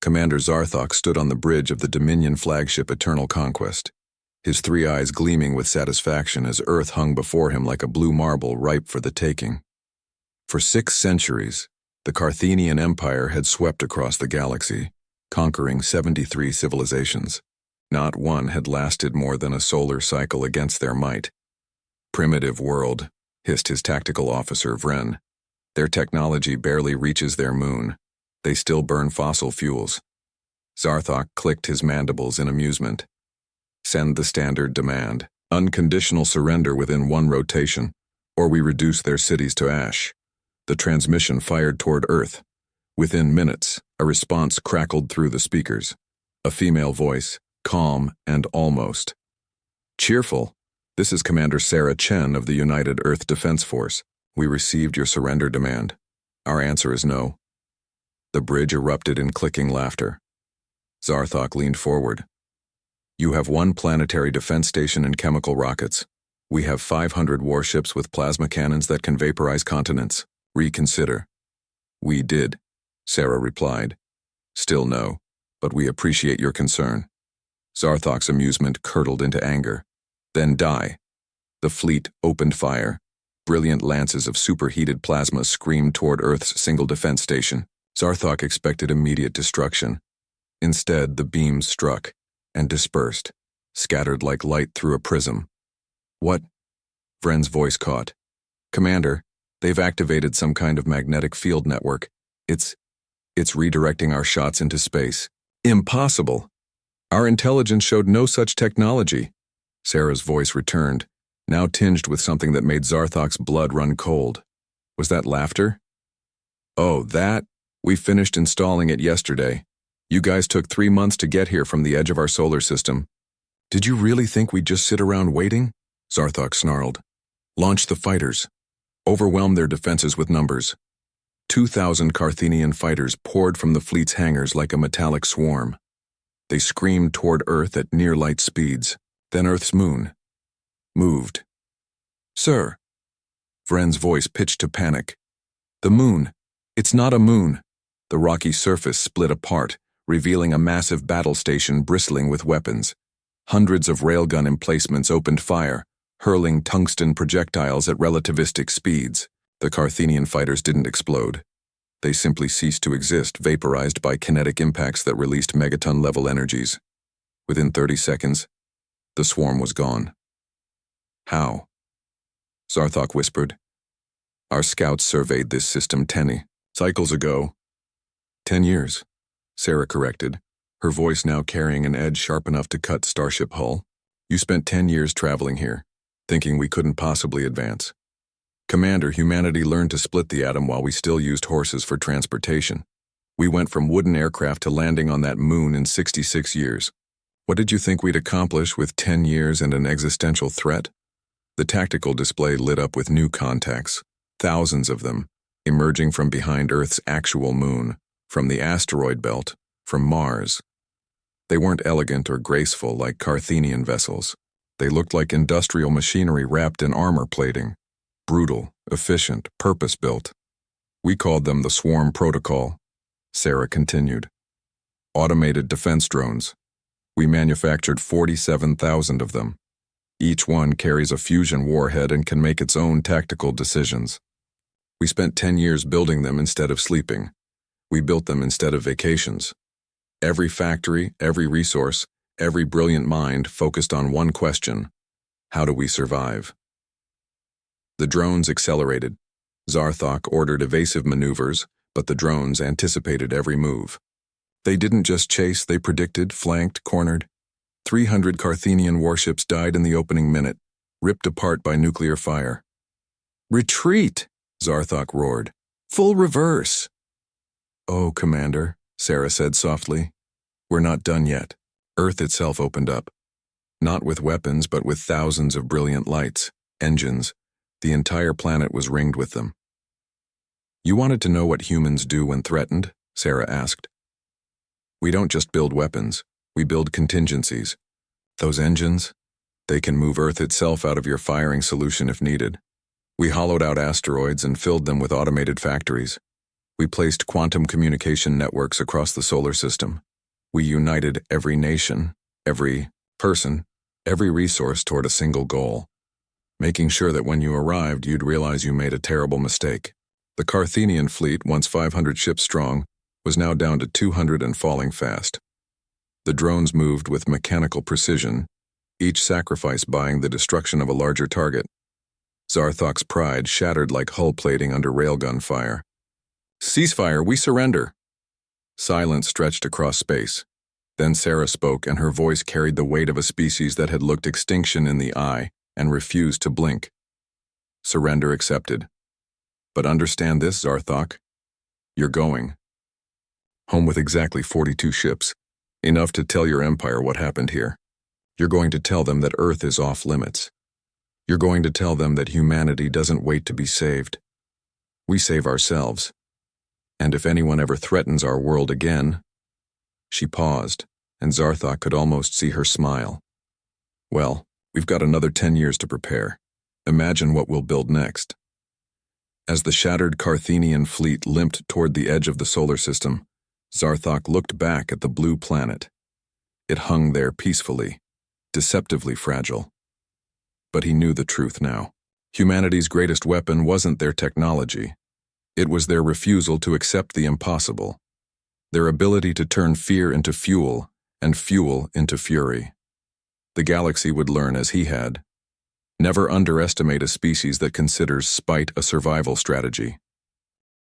Commander Zarthok stood on the bridge of the Dominion flagship Eternal Conquest, his three eyes gleaming with satisfaction as Earth hung before him like a blue marble ripe for the taking. For 6 centuries, the Carthenian Empire had swept across the galaxy, conquering 73 civilizations. Not one had lasted more than a solar cycle against their might. "Primitive world," hissed his tactical officer Vren. "Their technology barely reaches their moon. They still burn fossil fuels." Zarthok clicked his mandibles in amusement. "Send the standard demand. Unconditional surrender within 1 rotation, or we reduce their cities to ash." The transmission fired toward Earth. Within minutes, a response crackled through the speakers. A female voice, calm and almost cheerful. "This is Commander Sarah Chen of the United Earth Defense Force. We received your surrender demand. Our answer is no." The bridge erupted in clicking laughter. Zarthok leaned forward. "You have 1 planetary defense station and chemical rockets. We have 500 warships with plasma cannons that can vaporize continents. Reconsider." "We did," Sarah replied. "Still no, but we appreciate your concern." Zarthok's amusement curdled into anger. "Then die." The fleet opened fire. Brilliant lances of superheated plasma screamed toward Earth's single defense station. Zarthok expected immediate destruction. Instead, the beams struck and dispersed, scattered like light through a prism. "What?" Vren's voice caught. "Commander, they've activated some kind of magnetic field network. It's redirecting our shots into space." "Impossible! Our intelligence showed no such technology." Sarah's voice returned, now tinged with something that made Zarthok's blood run cold. Was that laughter? "Oh, that? We finished installing it yesterday. You guys took 3 months to get here from the edge of our solar system." "Did you really think we'd just sit around waiting?" Zarthok snarled. "Launch the fighters. Overwhelm their defenses with numbers." 2,000 Carthenian fighters poured from the fleet's hangars like a metallic swarm. They screamed toward Earth at near-light speeds. Then Earth's moon moved. "Sir," Vren's voice pitched to panic. "The moon. It's not a moon." The rocky surface split apart, revealing a massive battle station bristling with weapons. Hundreds of railgun emplacements opened fire, hurling tungsten projectiles at relativistic speeds. The Carthenian fighters didn't explode. They simply ceased to exist, vaporized by kinetic impacts that released megaton-level energies. Within 30 seconds, the swarm was gone. "How?" Zarthok whispered. "Our scouts surveyed this system 10 cycles ago." 10 years, Sarah corrected, her voice now carrying an edge sharp enough to cut starship hull. "You spent 10 years traveling here, thinking we couldn't possibly advance. Commander, humanity learned to split the atom while we still used horses for transportation. We went from wooden aircraft to landing on that moon in 66 years. What did you think we'd accomplish with 10 years and an existential threat?" The tactical display lit up with new contacts, thousands of them, emerging from behind Earth's actual moon, from the asteroid belt, from Mars. They weren't elegant or graceful like Carthenian vessels. They looked like industrial machinery wrapped in armor plating. Brutal, efficient, purpose-built. "We called them the Swarm Protocol," Sarah continued. "Automated defense drones. We manufactured 47,000 of them. Each one carries a fusion warhead and can make its own tactical decisions. We spent 10 years building them instead of sleeping. We built them instead of vacations. Every factory, every resource, every brilliant mind focused on one question: how do we survive?" The drones accelerated. Zarthok ordered evasive maneuvers, but the drones anticipated every move. They didn't just chase, they predicted, flanked, cornered. 300 Carthenian warships died in the opening minute, ripped apart by nuclear fire. "Retreat!" Zarthok roared. "Full reverse!" "Oh, Commander," Sarah said softly. "We're not done yet." Earth itself opened up. Not with weapons, but with thousands of brilliant lights, engines. The entire planet was ringed with them. "You wanted to know what humans do when threatened?" Sarah asked. "We don't just build weapons, we build contingencies. Those engines, they can move Earth itself out of your firing solution if needed. We hollowed out asteroids and filled them with automated factories. We placed quantum communication networks across the solar system. We united every nation, every person, every resource toward a single goal, making sure that when you arrived, you'd realize you made a terrible mistake. The Carthenian fleet, once 500 ships strong, was now down to 200 and falling fast. The drones moved with mechanical precision, each sacrifice buying the destruction of a larger target. Zarthok's pride shattered like hull plating under railgun fire. "Ceasefire, we surrender!" Silence stretched across space. Then Sarah spoke, and her voice carried the weight of a species that had looked extinction in the eye and refused to blink. "Surrender accepted. But understand this, Zarthok. You're going home with exactly 42 ships, enough to tell your empire what happened here. You're going to tell them that Earth is off limits. You're going to tell them that humanity doesn't wait to be saved. We save ourselves. And if anyone ever threatens our world again—" She paused, and Zarthok could almost see her smile. "Well, we've got another 10 years to prepare. Imagine what we'll build next." As the shattered Carthenian fleet limped toward the edge of the solar system, Zarthok looked back at the blue planet. It hung there peacefully, deceptively fragile. But he knew the truth now. Humanity's greatest weapon wasn't their technology. It was their refusal to accept the impossible, their ability to turn fear into fuel and fuel into fury. The galaxy would learn as he had. Never underestimate a species that considers spite a survival strategy.